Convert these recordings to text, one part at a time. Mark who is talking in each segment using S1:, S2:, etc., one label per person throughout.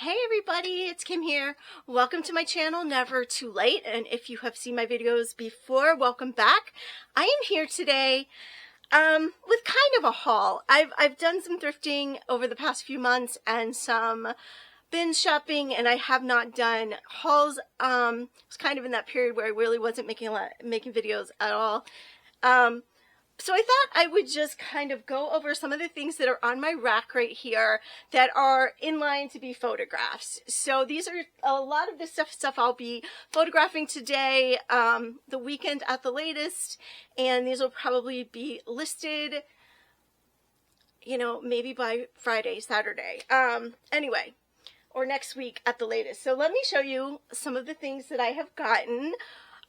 S1: Hey everybody, it's Kim here. Welcome to my channel, Never Too Late. And if you have seen my videos before, welcome back. I am here today with kind of a haul. I've done some thrifting over the past few months and some binge shopping, and I have not done hauls. It's kind of in that period where I really wasn't making videos at all. So I thought I would just kind of go over some of the things that are on my rack right here that are in line to be photographs. So these are a lot of the stuff I'll be photographing today, the weekend at the latest, and these will probably be listed, you know, maybe by Friday, Saturday. Anyway, or next week at the latest. So let me show you some of the things that I have gotten.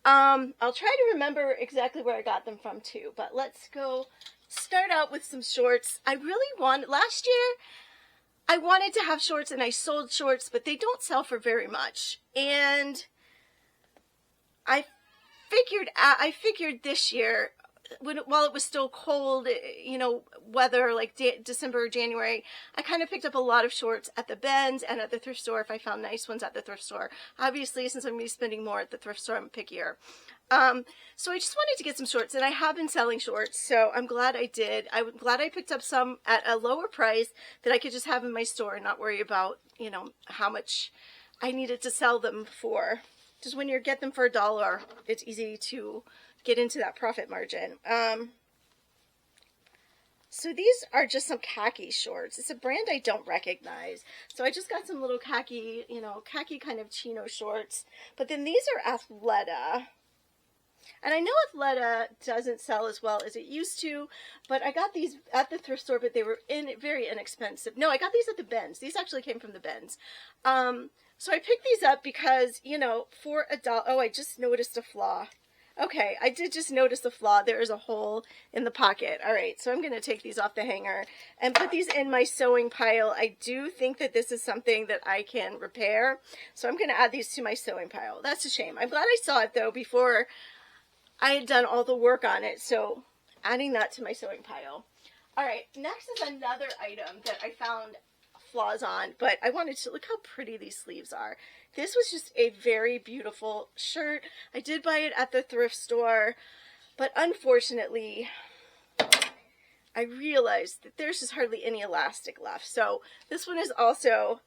S1: I'll try to remember exactly where I got them from too, but let's go start out with some shorts. Last year, I wanted to have shorts and I sold shorts, but they don't sell for very much. And I figured this year, while it was still cold, you know, weather like December or January, I kind of picked up a lot of shorts at the bins and at the thrift store if I found nice ones at the thrift store. Obviously, since I'm going to be spending more at the thrift store, I'm pickier. So I just wanted to get some shorts, and I have been selling shorts, so I'm glad I did. I'm glad I picked up some at a lower price that I could just have in my store and not worry about, you know, how much I needed to sell them for. Just when you get them for $1, it's easy to get into that profit margin. So these are just some khaki shorts. It's a brand I don't recognize. So I just got some little khaki, you know, khaki kind of chino shorts. But then these are Athleta. And I know Athleta doesn't sell as well as it used to, but I got these at the thrift store, but they were very inexpensive. No, I got these at the bins. These actually came from the bins. So I picked these up because, you know, for $1, oh, I just noticed a flaw. Okay, I did just notice a flaw. There is a hole in the pocket. All right, so I'm going to take these off the hanger and put these in my sewing pile. I do think that this is something that I can repair, so I'm going to add these to my sewing pile. That's a shame. I'm glad I saw it, though, before I had done all the work on it, so adding that to my sewing pile. All right, next is another item that I found flaws on, but I wanted to look how pretty these sleeves are. This was just a very beautiful shirt. I did buy it at the thrift store, but unfortunately, I realized that there's just hardly any elastic left. So this one is also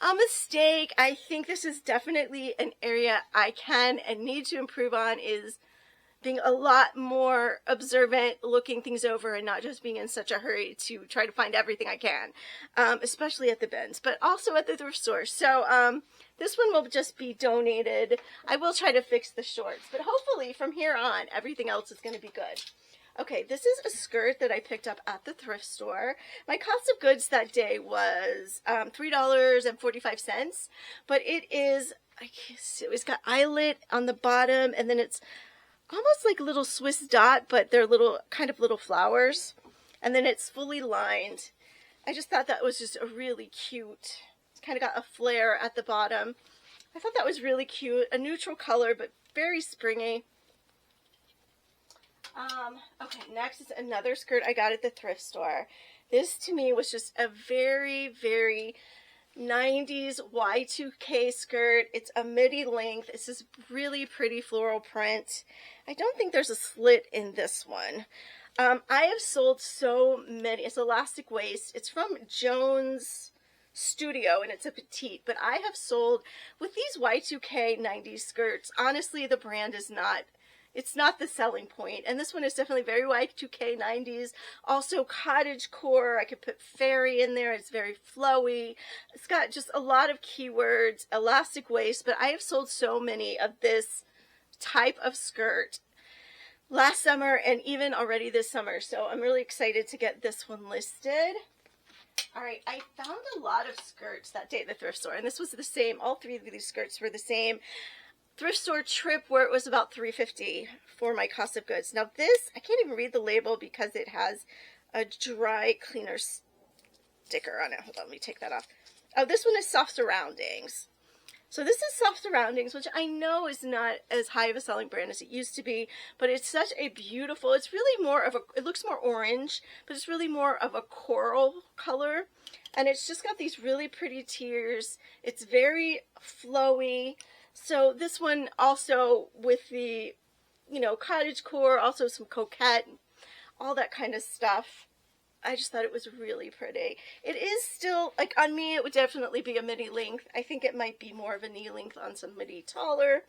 S1: a mistake. I think this is definitely an area I can and need to improve on, is being a lot more observant, looking things over, and not just being in such a hurry to try to find everything I can, especially at the bins, but also at the thrift store. So this one will just be donated. I will try to fix the shorts, but hopefully from here on, everything else is going to be good. Okay, this is a skirt that I picked up at the thrift store. My cost of goods that day was $3.45, but it is, it's got eyelet on the bottom, and then it's almost like a little Swiss dot, but they're kind of little flowers. And then it's fully lined. I just thought that was just a really cute, it's kind of got a flare at the bottom. I thought that was really cute. A neutral color, but very springy. Okay, next is another skirt I got at the thrift store. This to me was just a very, very 90s Y2K skirt. It's a midi length. It's this really pretty floral print. I don't think there's a slit in this one. I have sold so many. It's elastic waist. It's from Jones Studio, and it's a petite, but I have sold with these Y2K 90s skirts. Honestly, the brand is not, it's not the selling point, and this one is definitely very Y2K 90s. Also cottage core. I could put fairy in there. It's very flowy. It's got just a lot of keywords. Elastic waist, but I have sold so many of this type of skirt last summer and even already this summer, so I'm really excited to get this one listed. All right, I found a lot of skirts that day at the thrift store, and this was the same. All three of these skirts were the same thrift store trip, where it was about $3.50 for my cost of goods. Now this, I can't even read the label because it has a dry cleaner sticker on it. Hold on, let me take that off. Oh, this one is soft surroundings. So this is Soft Surroundings, which I know is not as high of a selling brand as it used to be, but it's such a beautiful, it's really more of a, it looks more orange, but it's really more of a coral color. And it's just got these really pretty tiers. It's very flowy. So this one also with the, you know, cottagecore, also some coquette, all that kind of stuff. I just thought it was really pretty. It is still, like on me, it would definitely be a midi length. I think it might be more of a knee length on somebody taller,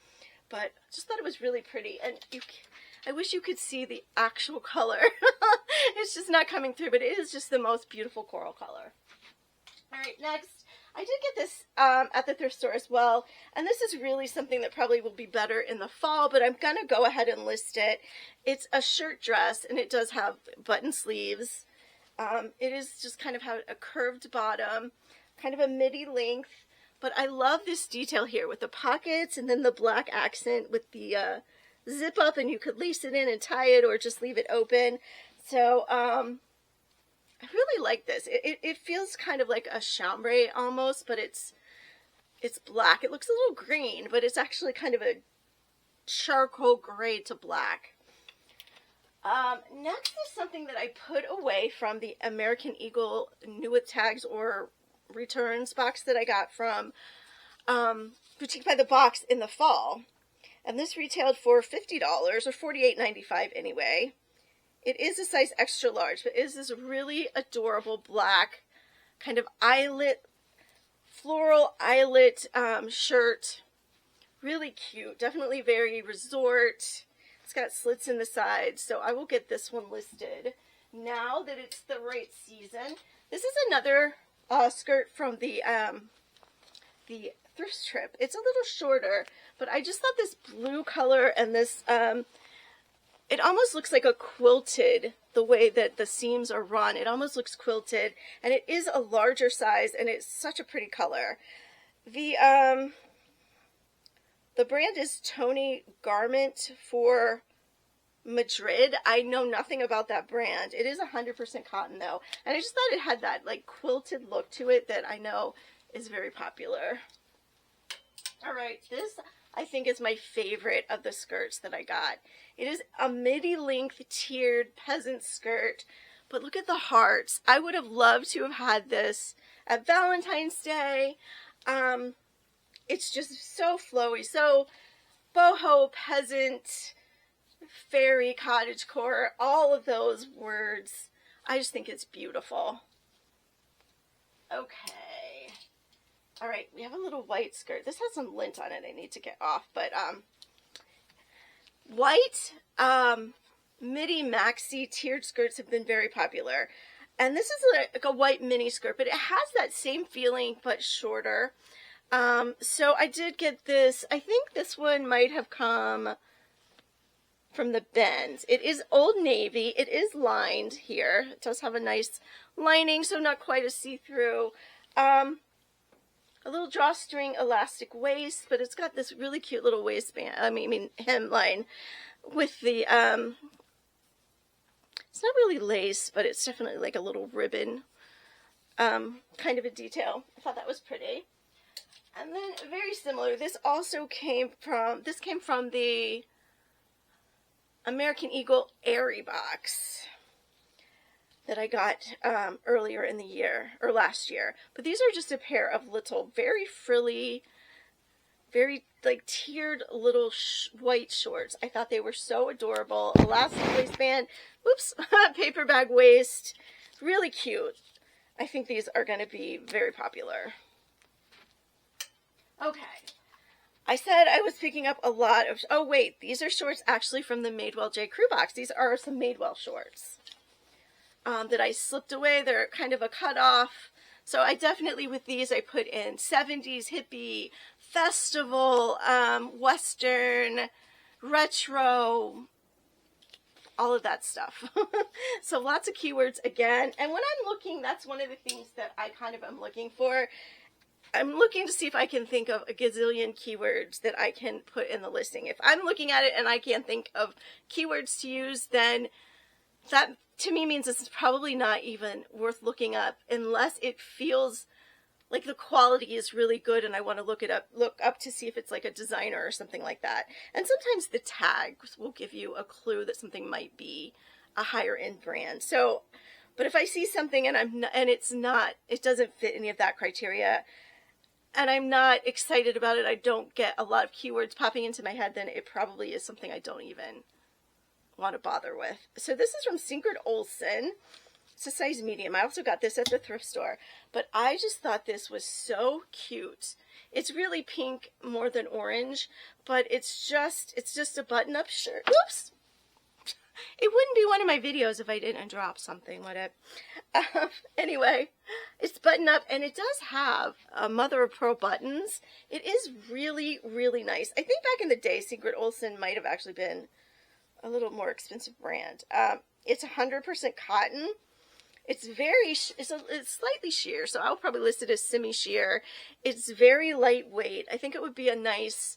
S1: but I just thought it was really pretty. And I wish you could see the actual color. It's just not coming through, but it is just the most beautiful coral color. All right, next. I did get this at the thrift store as well, and this is really something that probably will be better in the fall, but I'm going to go ahead and list it. It's a shirt dress, and it does have button sleeves. It is just kind of a curved bottom, kind of a midi length, but I love this detail here with the pockets and then the black accent with the zip up, and you could lace it in and tie it or just leave it open. So I really like this. It feels kind of like a chambray almost, but it's black. It looks a little green, but it's actually kind of a charcoal gray to black. Next is something that I put away from the American Eagle New with Tags or returns box that I got from Boutique by the Box in the fall. And this retailed for $50 or $48.95 anyway. It is a size extra large, but it is this really adorable black kind of eyelet, floral eyelet shirt. Really cute. Definitely very resort. It's got slits in the sides, so I will get this one listed now that it's the right season. This is another skirt from the thrift trip. It's a little shorter, but I just thought this blue color and this, it almost looks like a quilted, the way that the seams are run. It almost looks quilted, and it is a larger size, and it's such a pretty color. The brand is Tony Garment for Madrid. I know nothing about that brand. It is 100% cotton though, and I just thought it had that like quilted look to it that I know is very popular. All right, this I think is my favorite of the skirts that I got. It is a midi length tiered peasant skirt, but look at the hearts. I would have loved to have had this at Valentine's Day. It's just so flowy, so boho, peasant, fairy, cottagecore, all of those words. I just think it's beautiful. Okay. All right, we have a little white skirt. This has some lint on it I need to get off, but white midi maxi tiered skirts have been very popular. And this is like a white mini skirt, but it has that same feeling, but shorter. So I did get this. I think this one might have come from the Benz. It is Old Navy. It is lined here. It does have a nice lining, so not quite a see-through. A little drawstring elastic waist, but it's got this really cute little waistband, I mean hemline with the, it's not really lace, but it's definitely like a little ribbon kind of a detail. I thought that was pretty. And then very similar, this came from the American Eagle Airy box that I got earlier in the year, or last year. But these are just a pair of little, very frilly, very like tiered little white shorts. I thought they were so adorable. Elastic waistband, whoops, paper bag waist, really cute. I think these are going to be very popular. Okay, I said I was picking up a lot of, oh wait, these are shorts actually from the Madewell J. Crew box. These are some Madewell shorts that I slipped away. They're kind of a cutoff. So I definitely, with these, I put in 70s, hippie, festival, Western, retro, all of that stuff. So lots of keywords again. And when I'm looking, that's one of the things that I kind of am looking for. I'm looking to see if I can think of a gazillion keywords that I can put in the listing. If I'm looking at it and I can't think of keywords to use, then that to me means it's probably not even worth looking up unless it feels like the quality is really good and I want to look up to see if it's like a designer or something like that. And sometimes the tags will give you a clue that something might be a higher end brand. So, but if I see something and it doesn't fit any of that criteria, and I'm not excited about it, I don't get a lot of keywords popping into my head, then it probably is something I don't even want to bother with. So this is from Sigrid Olsen. It's a size medium. I also got this at the thrift store, but I just thought this was so cute. It's really pink more than orange, but it's just a button-up shirt. Oops! It wouldn't be one of my videos if I didn't drop something, would it? Anyway, it's button up, and it does have a mother of pearl buttons. It is really, really nice. I think back in the day, Sigrid Olsen might have actually been a little more expensive brand. It's 100% cotton. It's slightly sheer, so I'll probably list it as semi-sheer. It's very lightweight. I think it would be a nice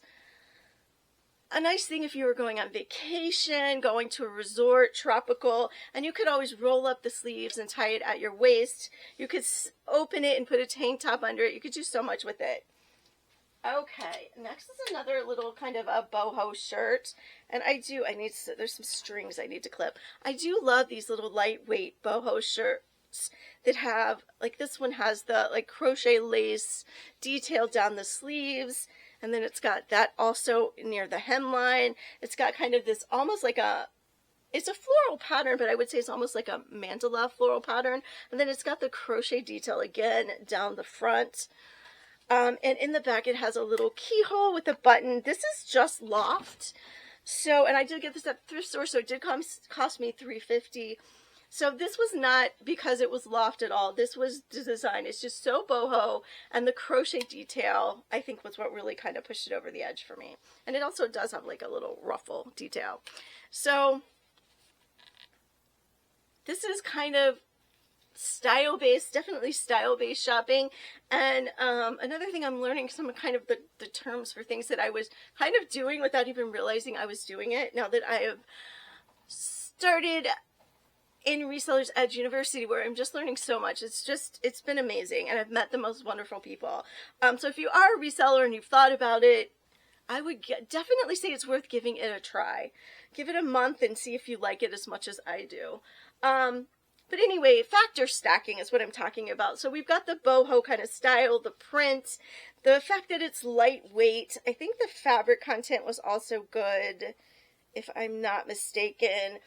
S1: thing if you were going on vacation, going to a resort, tropical, and you could always roll up the sleeves and tie it at your waist. You could open it and put a tank top under it. You could do so much with it. Okay, next is another little kind of a boho shirt, and there's some strings I need to clip. I do love these little lightweight boho shirts that have, like this one has the like crochet lace detail down the sleeves, and then it's got that also near the hemline. It's got kind of this almost like it's a floral pattern, but I would say it's almost like a mandala floral pattern, and then it's got the crochet detail again down the front. And in the back, it has a little keyhole with a button. This is just Loft. So, and I did get this at the thrift store, so it did cost me $3.50. So this was not because it was Loft at all. This was the design. It's just so boho, and the crochet detail, I think, was what really kind of pushed it over the edge for me. And it also does have like a little ruffle detail. So this is kind of style-based, definitely style-based shopping. And another thing I'm learning, some kind of the terms for things that I was kind of doing without even realizing I was doing it, now that I have started in Resellers Edge University, where I'm just learning so much. It's been amazing, and I've met the most wonderful people. So if you are a reseller and you've thought about it, I would definitely say it's worth giving it a try. Give it a month and see if you like it as much as I do. But anyway, factor stacking is what I'm talking about. So we've got the boho kind of style, the print, the fact that it's lightweight. I think the fabric content was also good, if I'm not mistaken.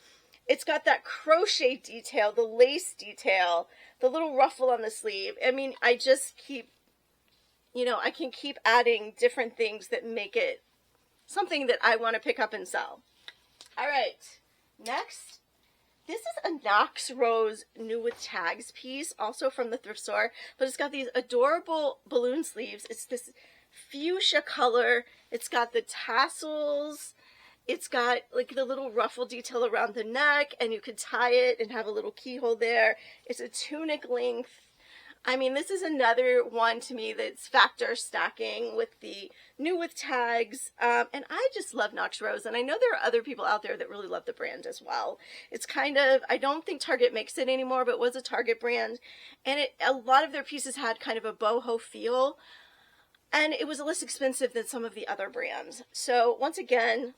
S1: It's got that crochet detail, the lace detail, the little ruffle on the sleeve. I mean, I just keep, I can keep adding different things that make it something that I want to pick up and sell. All right, next. This is a Knox Rose New with Tags piece, also from the thrift store, but it's got these adorable balloon sleeves. It's this fuchsia color. It's got the tassels. It's got like the little ruffle detail around the neck, and you could tie it and have a little keyhole there. It's a tunic length. I mean, this is another one to me that's factor stacking with the New with Tags. And I just love Knox Rose, and I know there are other people out there that really love the brand as well. It's kind of, I don't think Target makes it anymore, but it was a Target brand. And a lot of their pieces had kind of a boho feel, and it was less expensive than some of the other brands. So once again,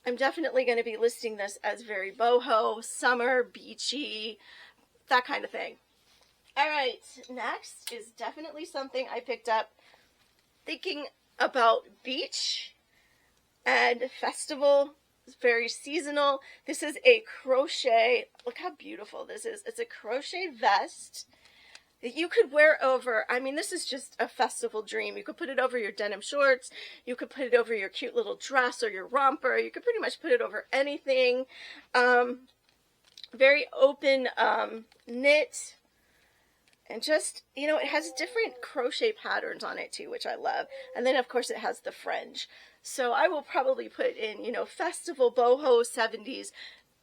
S1: I'm definitely going to be listing this as very boho, summer, beachy, that kind of thing. All right, next is definitely something I picked up thinking about beach and festival. It's very seasonal. This is a crochet, look how beautiful this is. It's a crochet vest that you could wear over, I mean, this is just a festival dream. You could put it over your denim shorts. You could put it over your cute little dress or your romper. You could pretty much put it over anything. Very open knit. And just, it has different crochet patterns on it too, which I love. And then, of course, it has the fringe. So I will probably put in, festival, boho, 70s,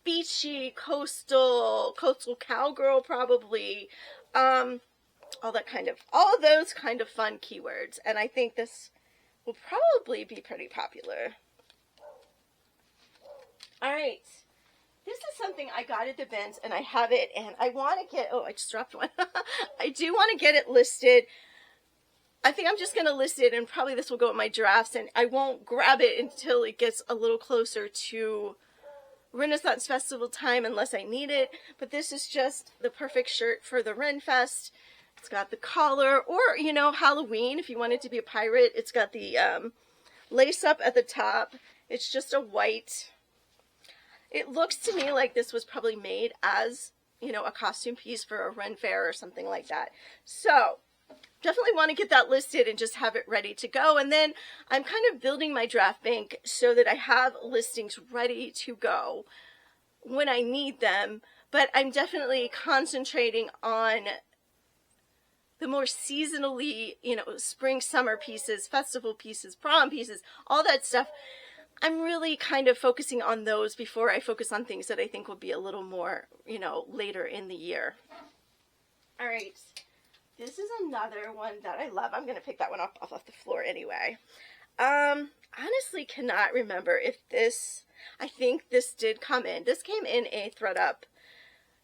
S1: beachy, coastal cowgirl probably. All of those kind of fun keywords. And I think this will probably be pretty popular. All right. This is something I got at the bins, and I have it, and I want to get, oh, I just dropped one. I do want to get it listed. I think I'm just going to list it, and probably this will go in my drafts, and I won't grab it until it gets a little closer to Renaissance Festival time unless I need it. But this is just the perfect shirt for the Ren Fest. It's got the collar, or, you know, Halloween, if you wanted to be a pirate. It's got the lace up at the top. It's just a white. It looks to me like this was probably made as, you know, a costume piece for a Ren Fair or something like that. So definitely want to get that listed and just have it ready to go. And then I'm kind of building my draft bank so that I have listings ready to go when I need them. But I'm definitely concentrating on the more seasonally, you know, spring, summer pieces, festival pieces, prom pieces, all that stuff. I'm really kind of focusing on those before I focus on things that I think will be a little more, you know, later in the year. All right. This is another one that I love. I'm going to pick that one off the floor anyway. Honestly cannot remember if this, I think this did come in. This came in a ThredUp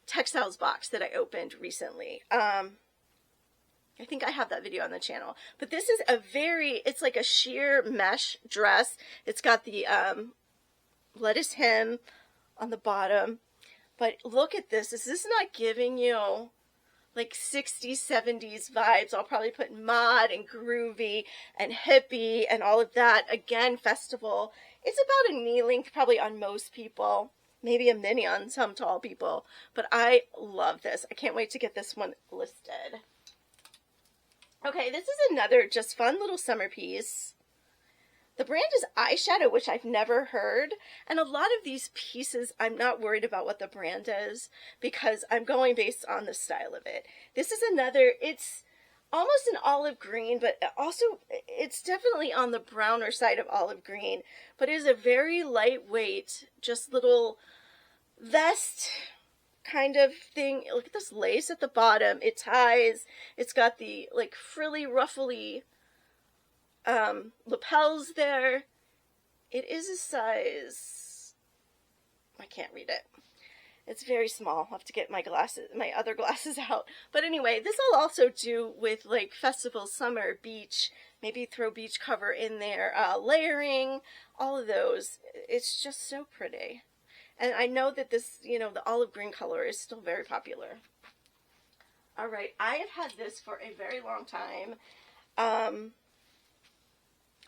S1: textiles box that I opened recently. I think I have that video on the channel. But this is a it's like a sheer mesh dress. It's got the lettuce hem on the bottom. But look at this. Is this not giving you like 60s, 70s vibes? I'll probably put mod and groovy and hippie and all of that. Again, festival. It's about a knee length probably on most people. Maybe a mini on some tall people. But I love this. I can't wait to get this one listed. Okay, this is another just fun little summer piece. The brand is Eyeshadow, which I've never heard. And a lot of these pieces, I'm not worried about what the brand is because I'm going based on the style of it. This is another, it's almost an olive green, but also it's definitely on the browner side of olive green. But it is a very lightweight, just little vest kind of thing. Look at this lace at the bottom. It ties. It's got the like frilly, ruffly lapels there. It is a size, I can't read it. It's very small. I'll have to get my glasses, my other glasses out. But anyway, this I'll also do with like festival, summer, beach, maybe throw beach cover in there, layering, all of those. It's just so pretty. And I know that this, you know, the olive green color is still very popular. All right, I have had this for a very long time.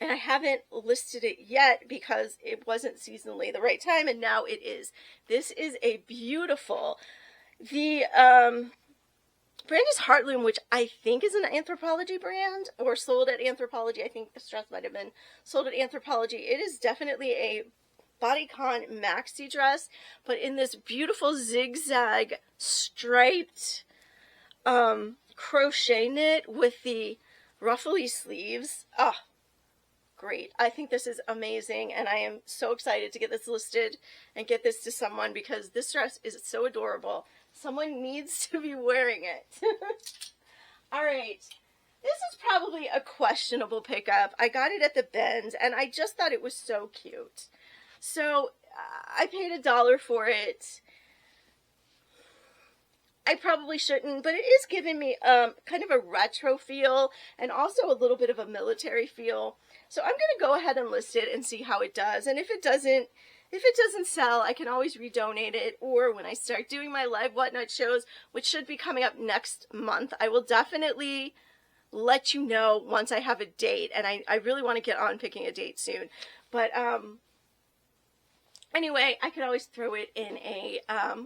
S1: And I haven't listed it yet because it wasn't seasonally the right time, and now it is. This is a beautiful, the brand is Heartloom, which I think is an Anthropologie brand, or sold at Anthropologie. I think this dress might have been sold at Anthropologie. It is definitely a bodycon maxi dress, but in this beautiful zigzag striped crochet knit with the ruffly sleeves. Oh, great. I think this is amazing, and I am so excited to get this listed and get this to someone because this dress is so adorable. Someone needs to be wearing it. All right. This is probably a questionable pickup. I got it at the Bends, and I just thought it was so cute. So I paid $1 for it. I probably shouldn't, but it is giving me kind of a retro feel and also a little bit of a military feel. So I'm going to go ahead and list it and see how it does. And if it doesn't sell, I can always redonate it. Or when I start doing my live Whatnot shows, which should be coming up next month, I will definitely let you know once I have a date. And I really want to get on picking a date soon. But anyway, I could always throw it in a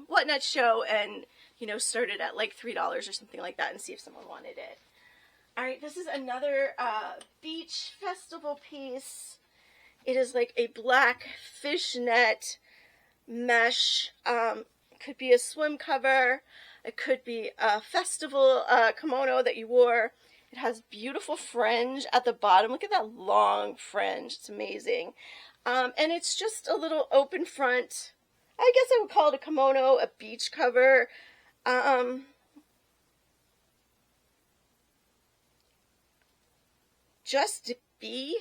S1: Whatnot show and, you know, start it at like $3 or something like that and see if someone wanted it. All right, this is another beach festival piece. It is like a black fishnet mesh. Could be a swim cover. It could be a festival kimono that you wore. It has beautiful fringe at the bottom. Look at that long fringe. It's amazing. And it's just a little open front. I guess I would call it a kimono, a beach cover. Just Be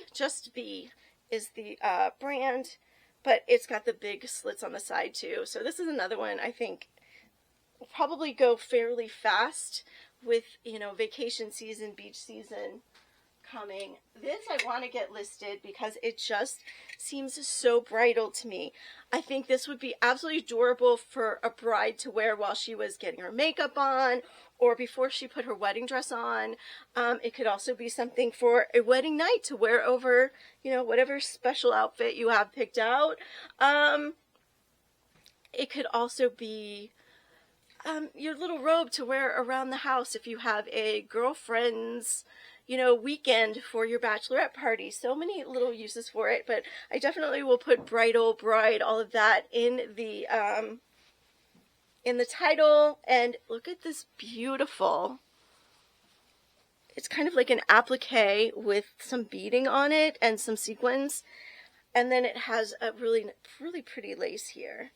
S1: is the brand, but it's got the big slits on the side too. So this is another one I think will probably go fairly fast with, you know, vacation season, beach season coming. This I want to get listed because it just seems so bridal to me. I think this would be absolutely adorable for a bride to wear while she was getting her makeup on or before she put her wedding dress on. It could also be something for a wedding night to wear over, you know, whatever special outfit you have picked out. It could also be your little robe to wear around the house if you have a girlfriend's, you know, weekend for your bachelorette party. So many little uses for it, but I definitely will put bridal, bride, all of that in the title. And look at this beautiful, it's kind of like an applique with some beading on it and some sequins. And then it has a really, really pretty lace here.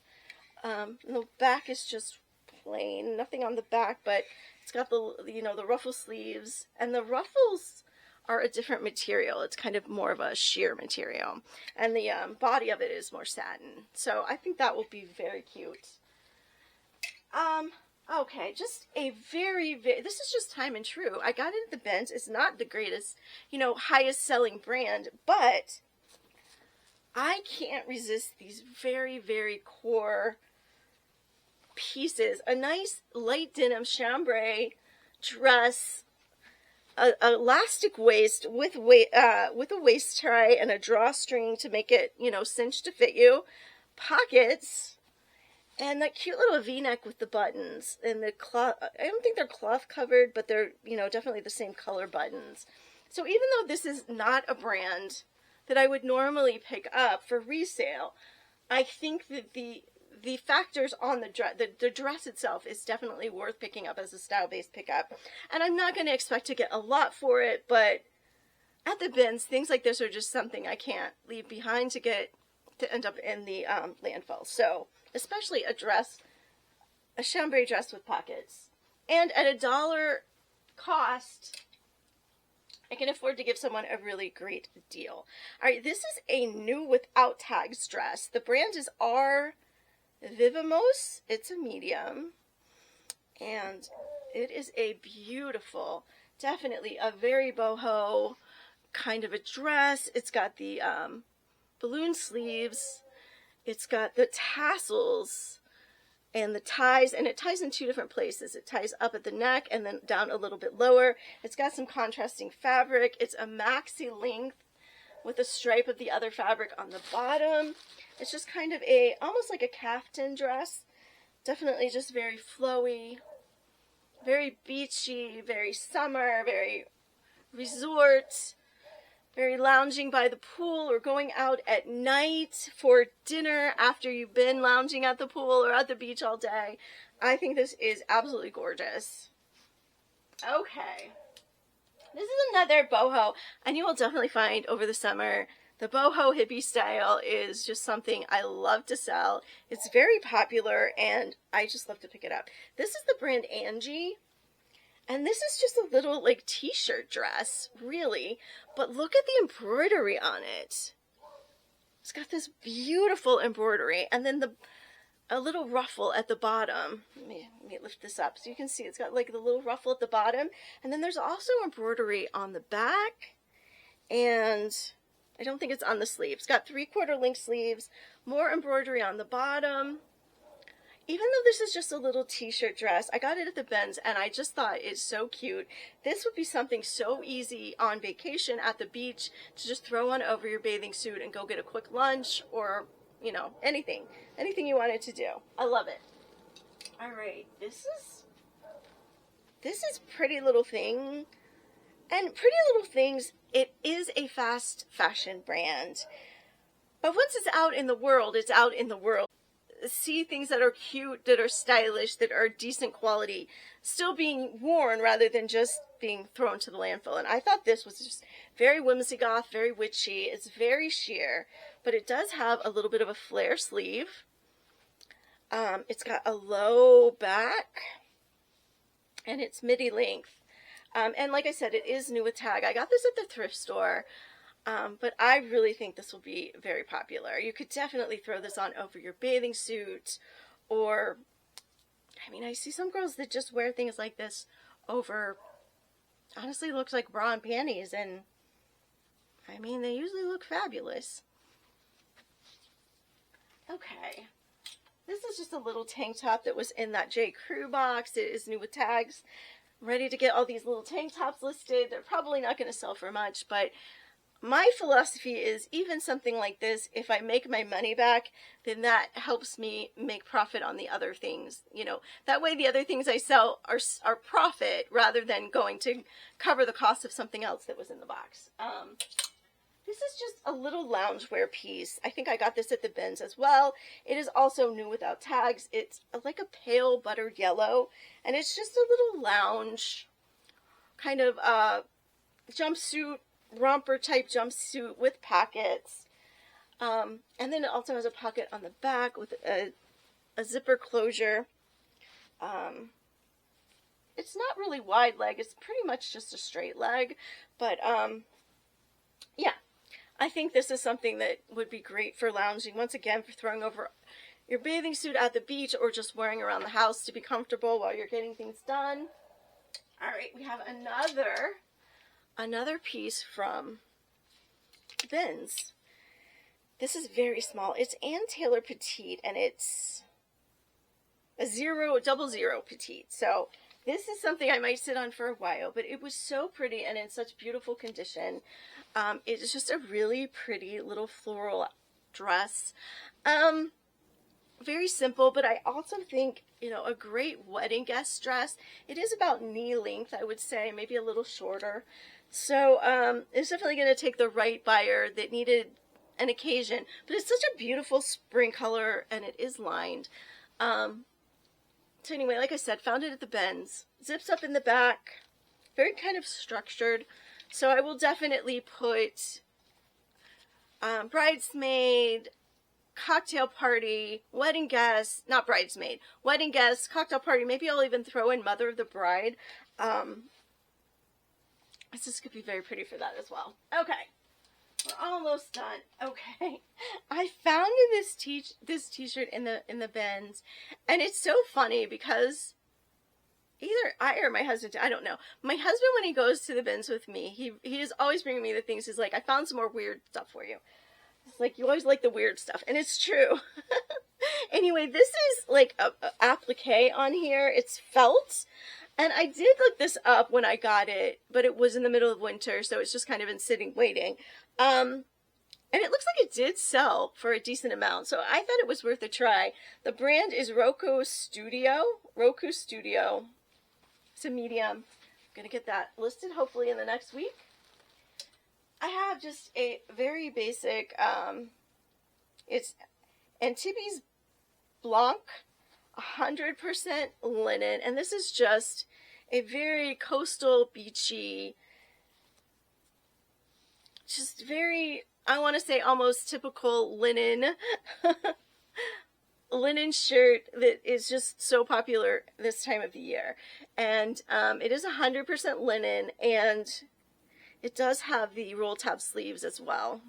S1: The back is just plain, nothing on the back, but it's got the, you know, the ruffle sleeves, and the ruffles are a different material. It's kind of more of a sheer material, and the body of it is more satin. So I think that will be very cute. Okay, just a very, this is just Time and Tru. I got it at the Benz. It's not the greatest, you know, highest selling brand, but I can't resist these very, very core pieces. A nice light denim chambray dress, a elastic waist with a waist tie and a drawstring to make it, you know, cinch to fit you, pockets, and that cute little v-neck with the buttons and the cloth. I don't think they're cloth covered, but they're, you know, definitely the same color buttons. So even though this is not a brand that I would normally pick up for resale, I think that the factors on the dress itself is definitely worth picking up as a style-based pickup. And I'm not going to expect to get a lot for it, but at the Benz, things like this are just something I can't leave behind to end up in the landfill. So, especially a dress, a chambray dress with pockets. And at $1 cost, I can afford to give someone a really great deal. All right, this is a new without tags dress. The brand is R. Vivamos. It's a medium, and it is a beautiful, definitely a very boho kind of a dress. It's got the balloon sleeves, it's got the tassels and the ties, and it ties in two different places. It ties up at the neck and then down a little bit lower. It's got some contrasting fabric. It's a maxi length with a stripe of the other fabric on the bottom. It's just kind of almost like a caftan dress. Definitely just very flowy, very beachy, very summer, very resort, very lounging by the pool or going out at night for dinner after you've been lounging at the pool or at the beach all day. I think this is absolutely gorgeous. Okay. This is another boho, and you will definitely find over the summer, the boho hippie style is just something I love to sell. It's very popular, and I just love to pick it up. This is the brand Angie, and this is just a little, like, t-shirt dress, really, but look at the embroidery on it. It's got this beautiful embroidery, and then a little ruffle at the bottom. Let me lift this up so you can see it's got like the little ruffle at the bottom, and then there's also embroidery on the back, and I don't think it's on the sleeve. It's got 3/4 length sleeves, more embroidery on the bottom. Even though this is just a little t-shirt dress, I got it at the Benz, and I just thought it's so cute. This would be something so easy on vacation at the beach to just throw on over your bathing suit and go get a quick lunch, or, you know, anything you wanted to do. I love it. All right, this is Pretty Little Thing, and Pretty Little Things, it is a fast fashion brand, but once it's out in the world, it's out in the world. See things that are cute, that are stylish, that are decent quality, still being worn rather than just being thrown to the landfill. And I thought this was just very whimsy goth, very witchy. It's very sheer, but it does have a little bit of a flare sleeve. It's got a low back, and it's midi length. And like I said, it is new with tag. I got this at the thrift store. But I really think this will be very popular. You could definitely throw this on over your bathing suit, or, I mean, I see some girls that just wear things like this over, honestly, looks like bra and panties, and I mean, they usually look fabulous. Okay. This is just a little tank top that was in that J. Crew box. It is new with tags. I'm ready to get all these little tank tops listed. They're probably not going to sell for much, but my philosophy is even something like this, if I make my money back, then that helps me make profit on the other things. You know, that way the other things I sell are profit rather than going to cover the cost of something else that was in the box. This is just a little loungewear piece. I think I got this at the bins as well. It is also new without tags. It's like a pale buttered yellow, and it's just a little lounge kind of jumpsuit, romper type jumpsuit with pockets. And then it also has a pocket on the back with a zipper closure. It's not really wide leg. It's pretty much just a straight leg, but yeah. I think this is something that would be great for lounging. Once again, for throwing over your bathing suit at the beach or just wearing around the house to be comfortable while you're getting things done. All right, we have another piece from Bins. This is very small. It's Ann Taylor Petite, and it's a 000 petite. So this is something I might sit on for a while, but it was so pretty and in such beautiful condition. It is just a really pretty little floral dress. Very simple, but I also think, you know, a great wedding guest dress. It is about knee length, I would say, maybe a little shorter. So it's definitely going to take the right buyer that needed an occasion. But it's such a beautiful spring color, and it is lined. So anyway, like I said, found it at the Bins. Zips up in the back. Very kind of structured. So I will definitely put bridesmaid, cocktail party, wedding guest, not bridesmaid, wedding guest, cocktail party. Maybe I'll even throw in mother of the bride. This could be very pretty for that as well. Okay. We're almost done. Okay. I found this t-shirt in the Bins, and it's so funny because either I or my husband, I don't know. My husband, when he goes to the Bins with me, he is always bringing me the things. He's like, I found some more weird stuff for you. It's like, you always like the weird stuff, and it's true. Anyway, this is like a applique on here. It's felt. And I did look this up when I got it, but it was in the middle of winter, so it's just kind of been sitting waiting. And it looks like it did sell for a decent amount, so I thought it was worth a try. The brand is Roku Studio. Roku Studio. It's a medium. I'm going to get that listed hopefully in the next week. I have just a very basic, it's Antibes Blanc, 100% linen, and this is just a very coastal, beachy, just very, I want to say almost typical linen linen shirt that is just so popular this time of the year. And it is 100% linen, and it does have the roll top sleeves as well,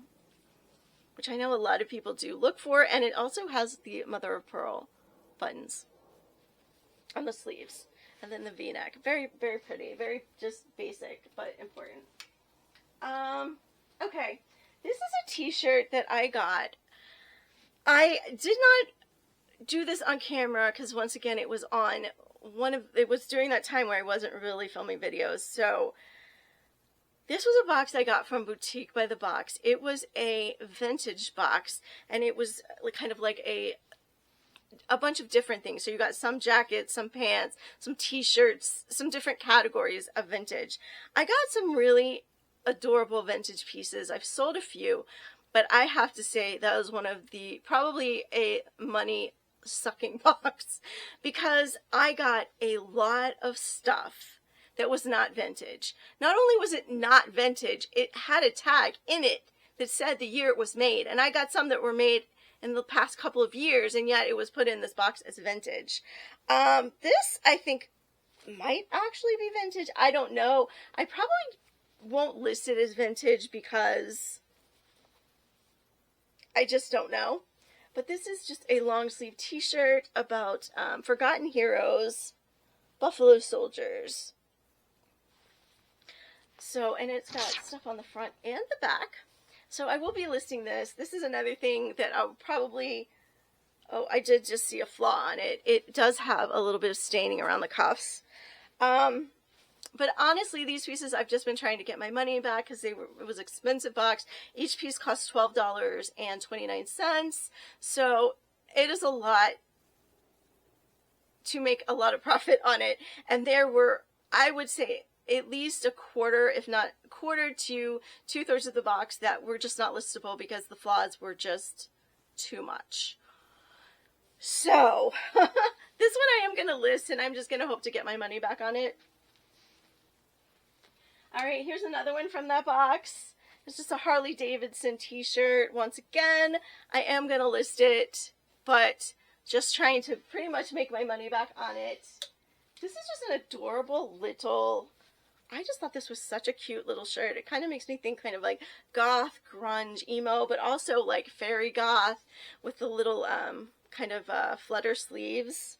S1: which I know a lot of people do look for, and it also has the mother of pearl buttons on the sleeves, and then the v-neck. Very, very pretty, very just basic but important. Okay, this is a t-shirt that I got. I did not do this on camera because once again it was on it was during that time where I wasn't really filming videos. So this was a box I got from Boutique by the Box. It was a vintage box, and it was kind of like a bunch of different things. So you got some jackets, some pants, some t-shirts, some different categories of vintage. I got some really adorable vintage pieces. I've sold a few, but I have to say that was one of the, probably a money sucking box, because I got a lot of stuff that was not vintage. Not only was it not vintage, it had a tag in it that said the year it was made, and I got some that were made in the past couple of years, and yet it was put in this box as vintage. This, I think, might actually be vintage. I don't know. I probably won't list it as vintage because I just don't know. But this is just a long sleeve t-shirt about forgotten heroes, Buffalo Soldiers. So, and it's got stuff on the front and the back. So I will be listing this. This is another thing that I'll probably, oh, I did just see a flaw on it. It does have a little bit of staining around the cuffs. But honestly, these pieces, I've just been trying to get my money back because it was an expensive box. Each piece cost $12.29. So it is a lot to make a lot of profit on it. And there were, I would say, at least a quarter, if not quarter to 2/3 of the box that were just not listable because the flaws were just too much. So this one I am going to list, and I'm just going to hope to get my money back on it. All right, here's another one from that box. It's just a Harley Davidson t-shirt. Once again, I am going to list it, but just trying to pretty much make my money back on it. This is just an adorable little, I just thought this was such a cute little shirt. It kind of makes me think kind of like goth, grunge, emo, but also like fairy goth with the little kind of flutter sleeves.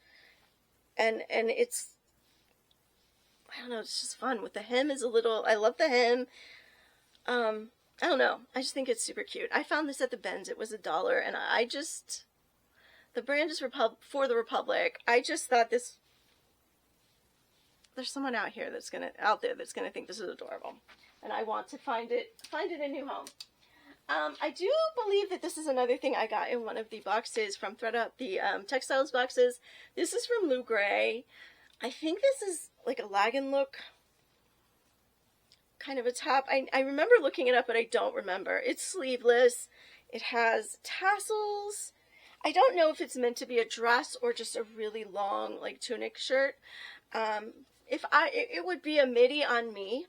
S1: And it's, I don't know, it's just fun. With the hem is a little, I love the hem. I don't know. I just think it's super cute. I found this at the Benz. It was $1, and I just, the brand is For the Republic. I just thought this, there's someone out there that's gonna think this is adorable, and I want to find it a new home. I do believe that this is another thing I got in one of the boxes from ThredUp, the textiles boxes. This is from Lou Gray. I think this is like a Lagan look kind of a top. I remember looking it up, but I don't remember. It's sleeveless. It has tassels. I don't know if it's meant to be a dress or just a really long like tunic shirt. It would be a midi on me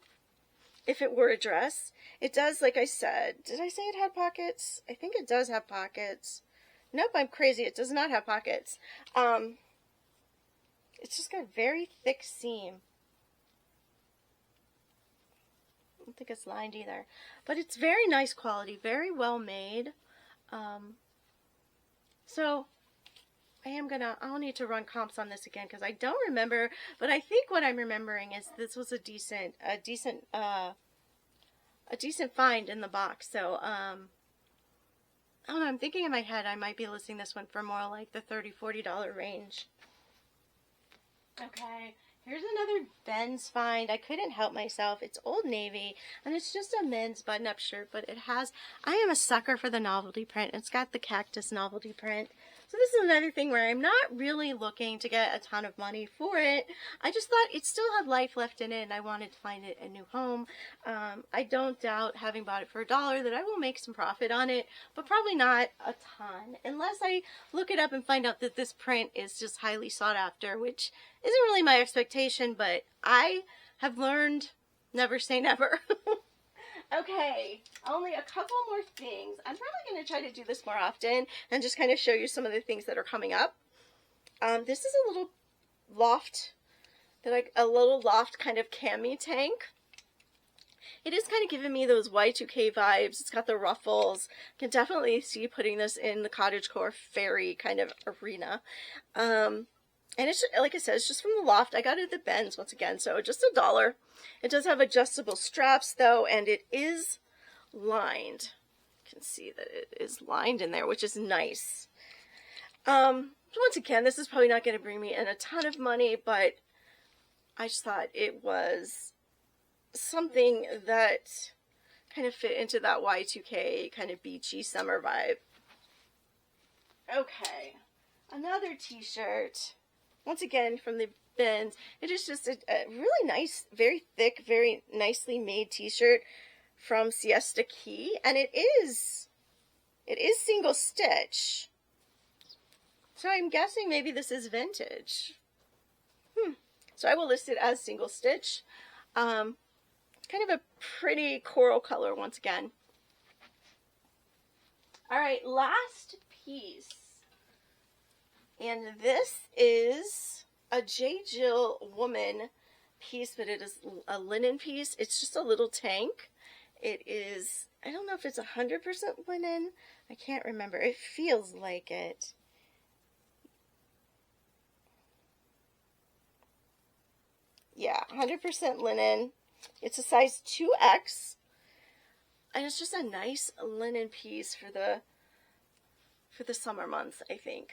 S1: if it were a dress. It does, like I said, did I say it had pockets? I think it does have pockets. Nope, I'm crazy. It does not have pockets. It's just got a very thick seam. I don't think it's lined either. But it's very nice quality, very well made. So I'll need to run comps on this again because I don't remember, but I think what I'm remembering is this was a decent find in the box. So, I don't know, I'm thinking in my head I might be listing this one for more like the $30–40 range. Okay, here's another Benz find. I couldn't help myself. It's Old Navy, and it's just a men's button-up shirt, but it has, I am a sucker for the novelty print. It's got the cactus novelty print. So this is another thing where I'm not really looking to get a ton of money for it. I just thought it still had life left in it, and I wanted to find it a new home. I don't doubt, having bought it for $1, that I will make some profit on it, but probably not a ton, unless I look it up and find out that this print is just highly sought after, which isn't really my expectation, but I have learned never say never. Okay, only a couple more things. I'm probably going to try to do this more often and just kind of show you some of the things that are coming up. This is a little loft, a little loft kind of cami tank. It is kind of giving me those Y2K vibes. It's got the ruffles. Can definitely see putting this in the cottagecore fairy kind of arena. And it's, like I said, it's just from the loft. I got it at the Benz once again, so just $1. It does have adjustable straps, though, and it is lined. You can see that it is lined in there, which is nice. Once again, this is probably not going to bring me in a ton of money, but I just thought it was something that kind of fit into that Y2K kind of beachy summer vibe. Okay, another t-shirt. Once again, from the Benz. It is just a really nice, very thick, very nicely made t-shirt from Siesta Key. And it is single stitch. So I'm guessing maybe this is vintage. So I will list it as single stitch. Kind of a pretty coral color once again. All right, last piece. And this is a J. Jill woman piece, but it is a linen piece. It's just a little tank. It is, I don't know if it's 100% linen. I can't remember. It feels like it. Yeah, 100% linen. It's a size 2X, and it's just a nice linen piece for the summer months, I think.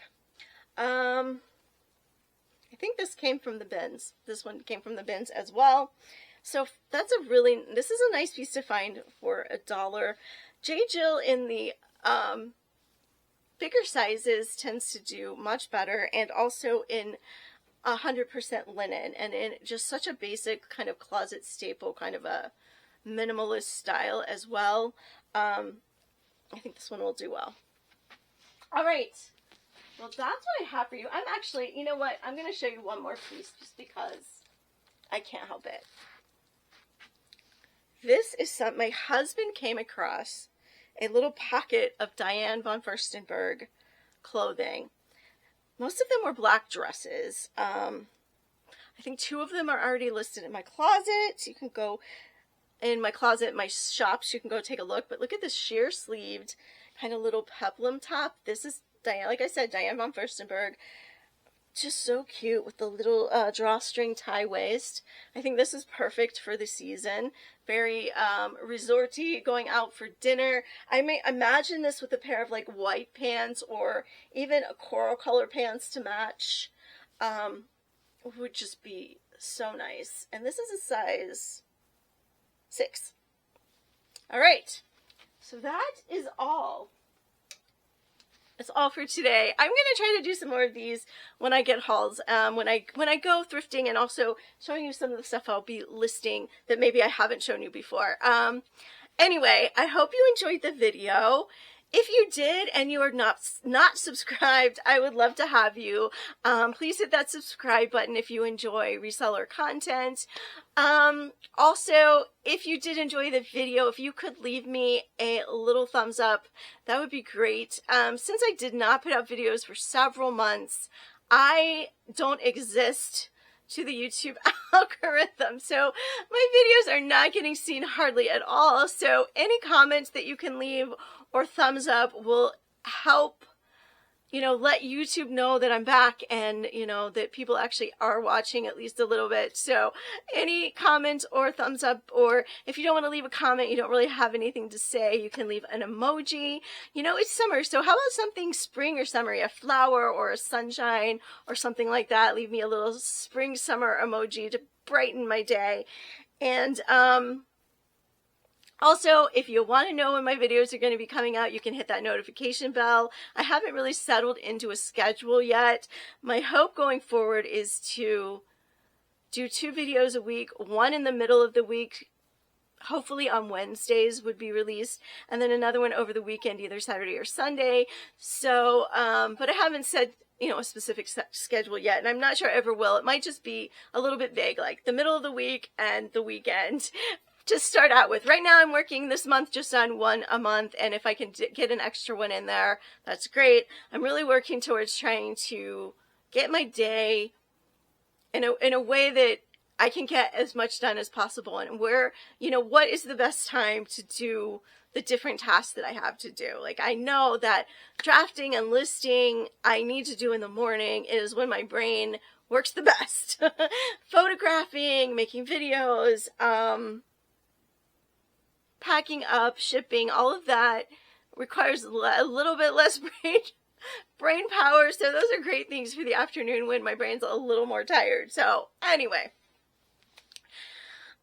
S1: I think this came from the bins. This one came from the bins as well. So this is a nice piece to find for $1. J. Jill in the bigger sizes tends to do much better, and also in 100% linen, and in just such a basic kind of closet staple, kind of a minimalist style as well. I think this one will do well. All right. Well, that's what I have for you. I'm actually, you know what? I'm going to show you one more piece just because I can't help it. This is my husband came across a little pocket of Diane von Furstenberg clothing. Most of them were black dresses. I think 2 of them are already listed in my closet. So you can go in my closet, my shops, you can go take a look. But look at this sheer sleeved kind of little peplum top. This is Diane, like I said, Diane von Furstenberg. Just so cute with the little drawstring tie waist. I think this is perfect for the season. Very resorty, going out for dinner. I may imagine this with a pair of like white pants or even a coral color pants to match. Would just be so nice. And this is a size 6. All right. So that is all. That's all for today. I'm going to try to do some more of these when I get hauls, when I go thrifting, and also showing you some of the stuff I'll be listing that maybe I haven't shown you before. Anyway, I hope you enjoyed the video. If you did and you are not subscribed, I would love to have you. Please hit that subscribe button if you enjoy reseller content. Also, if you did enjoy the video, if you could leave me a little thumbs up, that would be great. Since I did not put out videos for several months, I don't exist to the YouTube algorithm, so my videos are not getting seen hardly at all. So any comments that you can leave or thumbs up will help, let YouTube know that I'm back, and, that people actually are watching at least a little bit. So any comments or thumbs up, or if you don't want to leave a comment, you don't really have anything to say, you can leave an emoji. It's summer, so how about something spring or summery, a flower or a sunshine or something like that. Leave me a little spring, summer emoji to brighten my day. And, also, if you want to know when my videos are going to be coming out, you can hit that notification bell. I haven't really settled into a schedule yet. My hope going forward is to do 2 videos a week, one in the middle of the week, hopefully on Wednesdays would be released, and then another one over the weekend, either Saturday or Sunday. So, but I haven't said, a specific schedule yet, and I'm not sure I ever will. It might just be a little bit vague, like the middle of the week and the weekend. Just start out with. Right now I'm working this month just on 1 a month, and if I can get an extra one in there, that's great. I'm really working towards trying to get my day in a way that I can get as much done as possible, and where, what is the best time to do the different tasks that I have to do. Like, I know that drafting and listing I need to do in the morning is when my brain works the best. Photographing, making videos, packing up, shipping, all of that requires a little bit less brain power. So those are great things for the afternoon when my brain's a little more tired. So anyway,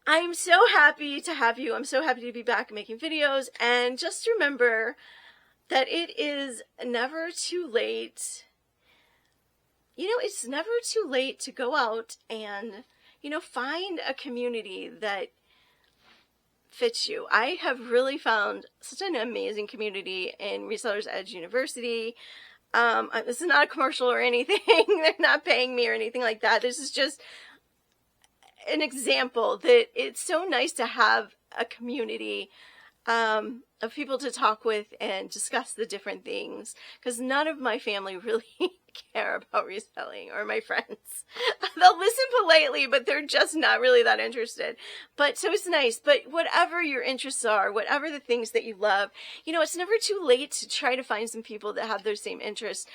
S1: I'm so happy to have you. I'm so happy to be back making videos. And just remember that it is never too late. It's never too late to go out and, find a community that fits you. I have really found such an amazing community in Resellers Edge University. This is not a commercial or anything. They're not paying me or anything like that. This is just an example that it's so nice to have a community of people to talk with and discuss the different things, because none of my family really care about reselling, or my friends. They'll listen politely, but they're just not really that interested. But so it's nice. But whatever your interests are, whatever the things that you love, it's never too late to try to find some people that have those same interests.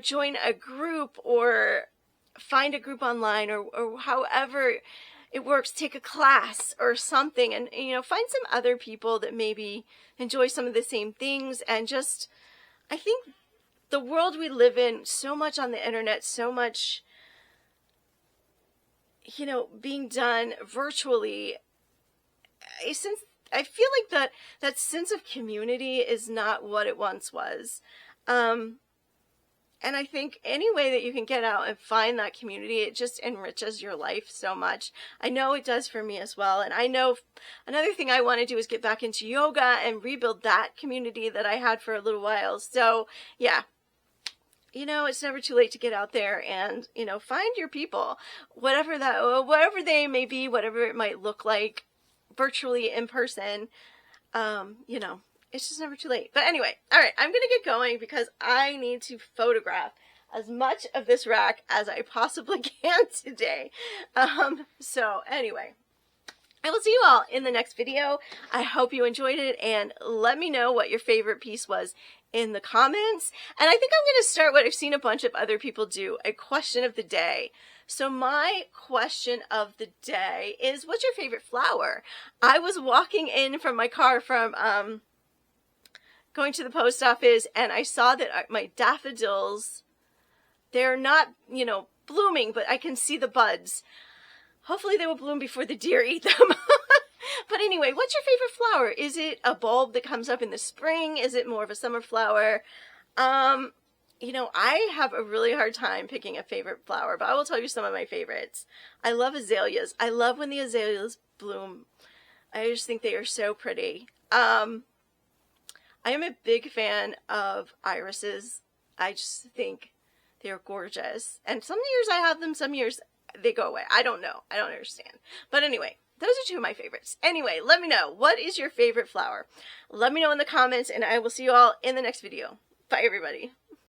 S1: Join a group, or find a group online, or however it works, take a class or something, and you know, find some other people that maybe enjoy some of the same things. And just, I think the world we live in, so much on the internet, so much, you know, being done virtually, since I feel like that sense of community is not what it once was. And I think any way that you can get out and find that community, it just enriches your life so much. I know it does for me as well. And I know another thing I want to do is get back into yoga and rebuild that community that I had for a little while. So yeah, you know, it's never too late to get out there and, you know, find your people, whatever they may be, whatever it might look like, virtually, in person. You know, it's just never too late. But anyway, all right, I'm going to get going because I need to photograph as much of this rack as I possibly can today. So anyway, I will see you all in the next video. I hope you enjoyed it, and let me know what your favorite piece was in the comments. And I think I'm going to start what I've seen a bunch of other people do, a question of the day. So my question of the day is, what's your favorite flower? I was walking in from my car from going to the post office, and I saw that my daffodils, they're not, you know, blooming, but I can see the buds. Hopefully they will bloom before the deer eat them. But anyway, what's your favorite flower? Is it a bulb that comes up in the spring? Is it more of a summer flower? You know, I have a really hard time picking a favorite flower, but I will tell you some of my favorites. I love azaleas. I love when the azaleas bloom. I just think they are so pretty. I am a big fan of irises. I just think they're gorgeous. And some years I have them, some years they go away. I don't know. I don't understand. But anyway, those are two of my favorites. Anyway, let me know. What is your favorite flower? Let me know in the comments, and I will see you all in the next video. Bye, everybody.